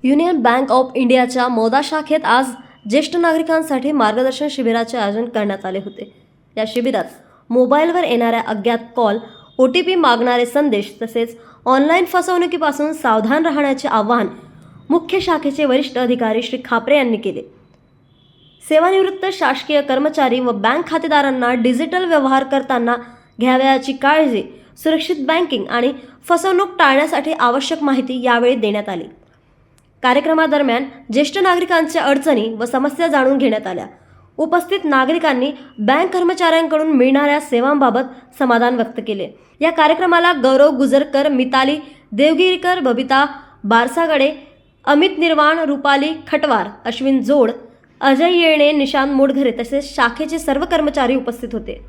Union bank of इंडियाच्या मौदा शाखेत आज ज्येष्ठ नागरिकांसाठी मार्गदर्शन शिबिराचे आयोजन करण्यात आले होते। या शिबिरात मोबाईलवर येणाऱ्या अज्ञात कॉल, OTP मागणारे संदेश तसेच ऑनलाईन फसवणुकीपासून सावधान राहण्याचे आवाहन मुख्य शाखेचे वरिष्ठ अधिकारी श्री खापरे यांनी केले। सेवानिवृत्त शासकीय कर्मचारी व बँक खातेदारांना डिजिटल व्यवहार करताना घ्यावयाची काळजी, सुरक्षित बँकिंग आणि फसवणूक टाळण्यासाठी आवश्यक माहिती यावेळी देण्यात आली। कार्यक्रमादरम्यान ज्येष्ठ नागरिकांच्या अडचणी व समस्या जाणून घेण्यात आल्या। उपस्थित नागरिकांनी बँक कर्मचाऱ्यांकडून मिळणाऱ्या सेवांबाबत समाधान व्यक्त केले। या कार्यक्रमाला गौरव गुजरकर, मिताली देवगिरीकर, बबिता बारसागडे, अमित निर्वाण, रुपाली खटवार, अश्विन जोड, अजय येणे, निशांत मोडघरे तसेच शाखेचे सर्व कर्मचारी उपस्थित होते।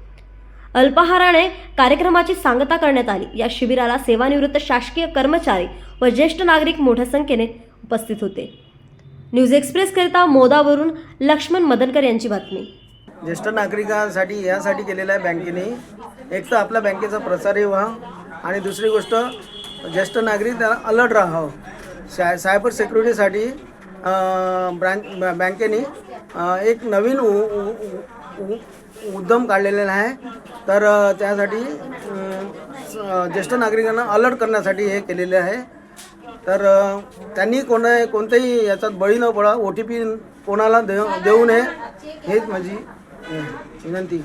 अल्पाहाराने कार्यक्रमाची सांगता करण्यात आली। या शिबिराला सेवानिवृत्त शासकीय कर्मचारी व ज्येष्ठ नागरिक मोठ्या संख्येने उपस्थित होते। न्यूज एक्सप्रेस करिता मोदावरून लक्ष्मण मदनकर यांची बातमी। ज्येष्ठ नागरिकांसाठी यासाठी केलेलं आहे बँकेने, एक तर आपल्या बँकेचा प्रसारही व्हावा आणि दुसरी गोष्ट ज्येष्ठ नागरिक त्याला अलर्ट राहावं। सायबर सिक्युरिटीसाठी बँकेने एक नवीन उद्यम काढलेला आहे। तर त्यासाठी ज्येष्ठ नागरिकांना अलर्ट करण्यासाठी हे केलेले आहे। तर त्यांनी कोणत्याही याच्यात बळी न पडा, OTP कोणाला देऊ नये, हेच माझी विनंती।